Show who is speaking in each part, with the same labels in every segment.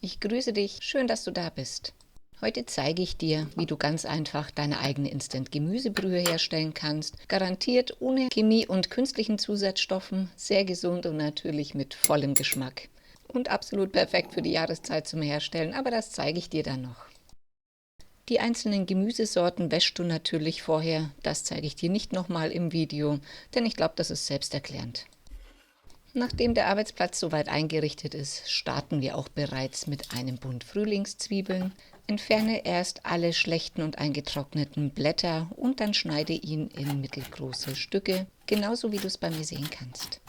Speaker 1: Ich grüße dich, schön, dass du da bist. Heute zeige ich dir, wie du ganz einfach deine eigene Instant-Gemüsebrühe herstellen kannst. Garantiert ohne Chemie und künstlichen Zusatzstoffen, sehr gesund und natürlich mit vollem Geschmack. Und absolut perfekt für die Jahreszeit zum Herstellen, aber das zeige ich dir dann noch. Die einzelnen Gemüsesorten wäschst du natürlich vorher, das zeige ich dir nicht nochmal im Video, denn ich glaube, das ist selbsterklärend. Nachdem der Arbeitsplatz soweit eingerichtet ist, starten wir auch bereits mit einem Bund Frühlingszwiebeln. Entferne erst alle schlechten und eingetrockneten Blätter und dann schneide ihn in mittelgroße Stücke, genauso wie du es bei mir sehen kannst.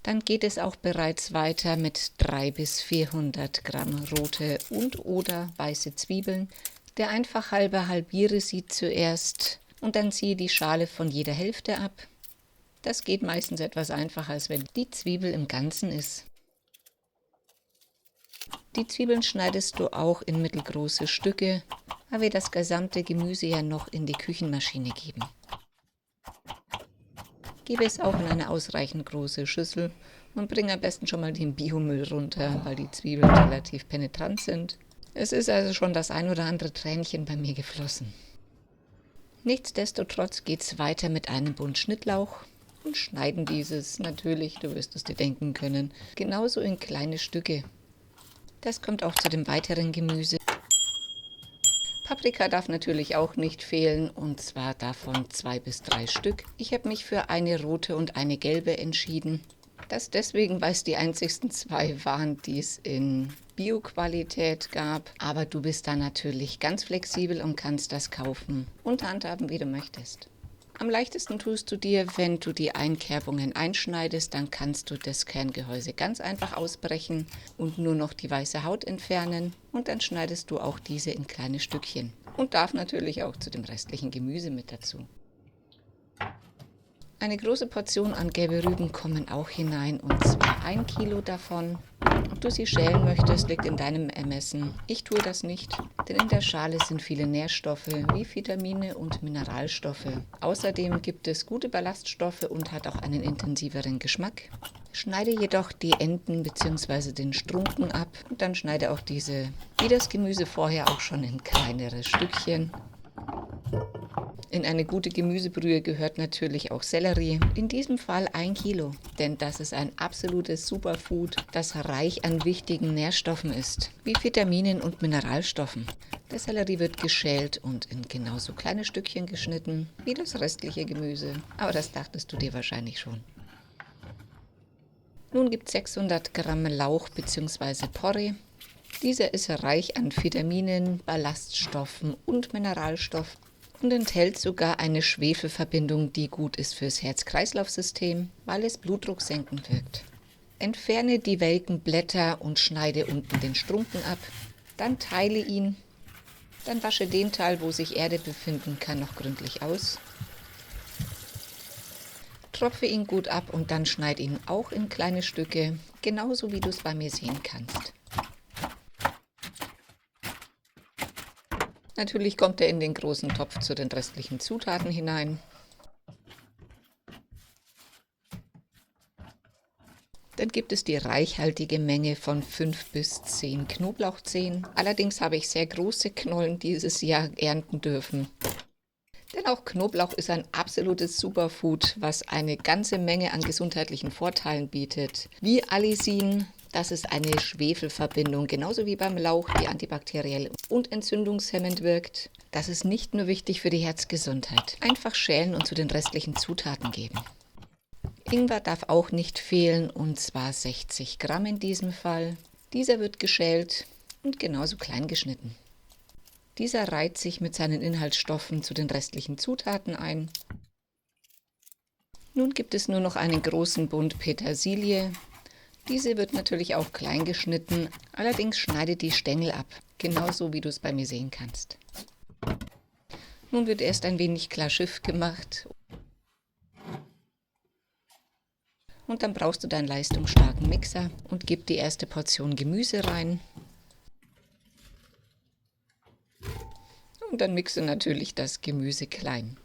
Speaker 1: Dann geht es auch bereits weiter mit 300 bis 400 Gramm rote und/oder weiße Zwiebeln. Der einfach halbiere sie zuerst und dann ziehe die Schale von jeder Hälfte ab. Das geht meistens etwas einfacher, als wenn die Zwiebel im Ganzen ist. Die Zwiebeln schneidest du auch in mittelgroße Stücke, weil wir das gesamte Gemüse ja noch in die Küchenmaschine geben. Gebe es auch in eine ausreichend große Schüssel und bringe am besten schon mal den Biomüll runter, weil die Zwiebeln relativ penetrant sind. Es ist also schon das ein oder andere Tränchen bei mir geflossen. Nichtsdestotrotz geht es weiter mit einem Bund Schnittlauch und schneiden dieses natürlich, du wirst es dir denken können, genauso in kleine Stücke. Das kommt auch zu dem weiteren Gemüse. Paprika darf natürlich auch nicht fehlen, und zwar davon 2 bis 3 Stück. Ich habe mich für eine rote und eine gelbe entschieden. Das deswegen, weil es die einzigsten 2 waren, die es in Bio-Qualität gab. Aber du bist da natürlich ganz flexibel und kannst das kaufen und handhaben, wie du möchtest. Am leichtesten tust du dir, wenn du die Einkerbungen einschneidest, dann kannst du das Kerngehäuse ganz einfach ausbrechen und nur noch die weiße Haut entfernen und dann schneidest du auch diese in kleine Stückchen und darf natürlich auch zu dem restlichen Gemüse mit dazu. Eine große Portion an gelbe Rüben kommen auch hinein, und zwar 1 Kilo davon. Ob du sie schälen möchtest, liegt in deinem Ermessen. Ich tue das nicht, denn in der Schale sind viele Nährstoffe wie Vitamine und Mineralstoffe. Außerdem gibt es gute Ballaststoffe und hat auch einen intensiveren Geschmack. Schneide jedoch die Enden bzw. den Strunken ab und dann schneide auch diese, wie das Gemüse vorher, auch schon in kleinere Stückchen. In eine gute Gemüsebrühe gehört natürlich auch Sellerie, in diesem Fall 1 Kilo, denn das ist ein absolutes Superfood, das reich an wichtigen Nährstoffen ist, wie Vitaminen und Mineralstoffen. Der Sellerie wird geschält und in genauso kleine Stückchen geschnitten wie das restliche Gemüse, aber das dachtest du dir wahrscheinlich schon. Nun gibt es 600 Gramm Lauch bzw. Porree. Dieser ist reich an Vitaminen, Ballaststoffen und Mineralstoffen und enthält sogar eine Schwefelverbindung, die gut ist fürs Herz-Kreislauf-System, weil es blutdrucksenkend wirkt. Entferne die welken Blätter und schneide unten den Strunken ab, dann teile ihn, dann wasche den Teil, wo sich Erde befinden kann, noch gründlich aus. Tropfe ihn gut ab und dann schneide ihn auch in kleine Stücke, genauso wie du es bei mir sehen kannst. Natürlich kommt er in den großen Topf zu den restlichen Zutaten hinein. Dann gibt es die reichhaltige Menge von 5 bis 10 Knoblauchzehen. Allerdings habe ich sehr große Knollen dieses Jahr ernten dürfen. Denn auch Knoblauch ist ein absolutes Superfood, was eine ganze Menge an gesundheitlichen Vorteilen bietet. Wie Allicin. Das ist eine Schwefelverbindung, genauso wie beim Lauch, die antibakteriell und entzündungshemmend wirkt. Das ist nicht nur wichtig für die Herzgesundheit. Einfach schälen und zu den restlichen Zutaten geben. Ingwer darf auch nicht fehlen, und zwar 60 Gramm in diesem Fall. Dieser wird geschält und genauso klein geschnitten. Dieser reiht sich mit seinen Inhaltsstoffen zu den restlichen Zutaten ein. Nun gibt es nur noch einen großen Bund Petersilie. Diese wird natürlich auch klein geschnitten, allerdings schneide die Stängel ab, genauso wie du es bei mir sehen kannst. Nun wird erst ein wenig klar Schiff gemacht und dann brauchst du deinen leistungsstarken Mixer und gib die erste Portion Gemüse rein. Und dann mixe natürlich das Gemüse klein.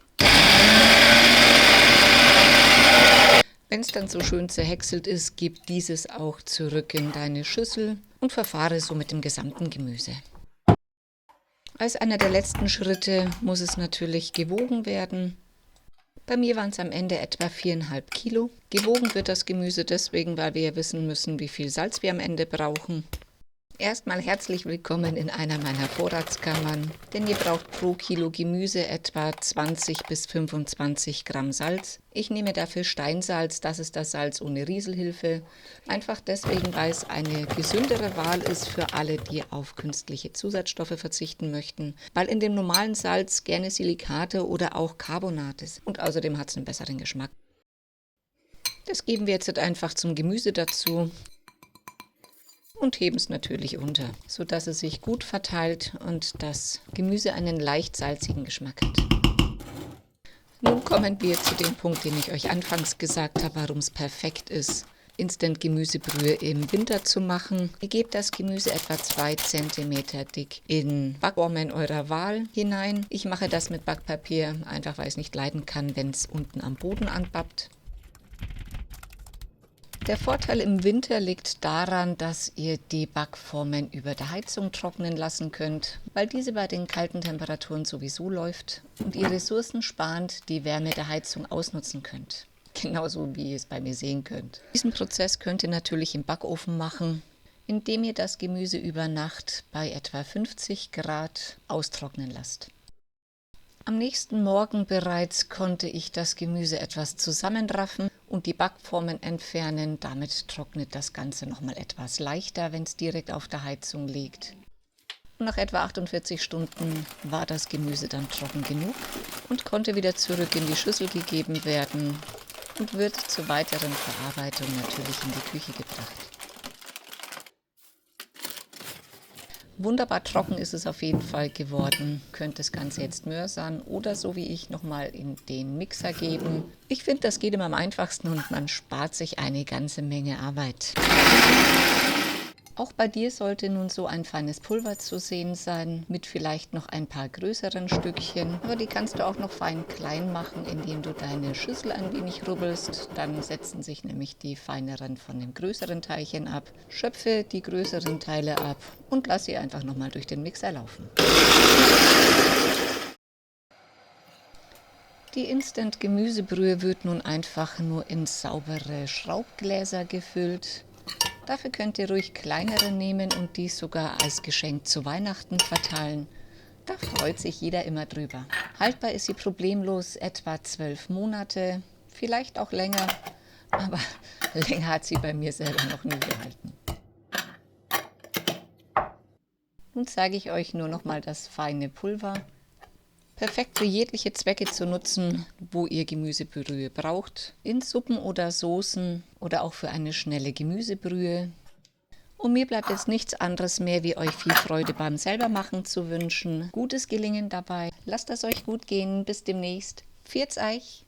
Speaker 1: Wenn es dann so schön zerhäckselt ist, gib dieses auch zurück in deine Schüssel und verfahre so mit dem gesamten Gemüse. Als einer der letzten Schritte muss es natürlich gewogen werden. Bei mir waren es am Ende etwa 4,5 Kilo. Gewogen wird das Gemüse deswegen, weil wir ja wissen müssen, wie viel Salz wir am Ende brauchen. Erstmal herzlich willkommen in einer meiner Vorratskammern, denn ihr braucht pro Kilo Gemüse etwa 20 bis 25 Gramm Salz. Ich nehme dafür Steinsalz, das ist das Salz ohne Rieselhilfe. Einfach deswegen, weil es eine gesündere Wahl ist für alle, die auf künstliche Zusatzstoffe verzichten möchten, weil in dem normalen Salz gerne Silikate oder auch Carbonat ist und außerdem hat es einen besseren Geschmack. Das geben wir jetzt einfach zum Gemüse dazu. Und heben es natürlich unter, sodass es sich gut verteilt und das Gemüse einen leicht salzigen Geschmack hat. Nun kommen wir zu dem Punkt, den ich euch anfangs gesagt habe, warum es perfekt ist, Instant-Gemüsebrühe im Winter zu machen. Ihr gebt das Gemüse etwa 2 cm dick in Backformen eurer Wahl hinein. Ich mache das mit Backpapier, einfach weil ich es nicht leiden kann, wenn es unten am Boden anbappt. Der Vorteil im Winter liegt daran, dass ihr die Backformen über der Heizung trocknen lassen könnt, weil diese bei den kalten Temperaturen sowieso läuft und ihr ressourcensparend die Wärme der Heizung ausnutzen könnt. Genauso wie ihr es bei mir sehen könnt. Diesen Prozess könnt ihr natürlich im Backofen machen, indem ihr das Gemüse über Nacht bei etwa 50 Grad austrocknen lasst. Am nächsten Morgen bereits konnte ich das Gemüse etwas zusammenraffen und die Backformen entfernen. Damit trocknet das Ganze nochmal etwas leichter, wenn es direkt auf der Heizung liegt. Und nach etwa 48 Stunden war das Gemüse dann trocken genug und konnte wieder zurück in die Schüssel gegeben werden und wird zur weiteren Verarbeitung natürlich in die Küche gebracht. Wunderbar trocken ist es auf jeden Fall geworden. Könnt das Ganze jetzt mörsern oder so wie ich nochmal in den Mixer geben. Ich finde, das geht immer am einfachsten und man spart sich eine ganze Menge Arbeit. Auch bei dir sollte nun so ein feines Pulver zu sehen sein, mit vielleicht noch ein paar größeren Stückchen. Aber die kannst du auch noch fein klein machen, indem du deine Schüssel ein wenig rubbelst. Dann setzen sich nämlich die feineren von den größeren Teilchen ab. Schöpfe die größeren Teile ab und lass sie einfach nochmal durch den Mixer laufen. Die Instant-Gemüsebrühe wird nun einfach nur in saubere Schraubgläser gefüllt. Dafür könnt ihr ruhig kleinere nehmen und dies sogar als Geschenk zu Weihnachten verteilen. Da freut sich jeder immer drüber. Haltbar ist sie problemlos etwa 12 Monate, vielleicht auch länger, aber länger hat sie bei mir selber noch nie gehalten. Nun zeige ich euch nur noch mal das feine Pulver. Perfekt für jegliche Zwecke zu nutzen, wo ihr Gemüsebrühe braucht. In Suppen oder Soßen oder auch für eine schnelle Gemüsebrühe. Und mir bleibt jetzt nichts anderes mehr, wie euch viel Freude beim Selbermachen zu wünschen. Gutes Gelingen dabei. Lasst es euch gut gehen. Bis demnächst. Pfiat's euch!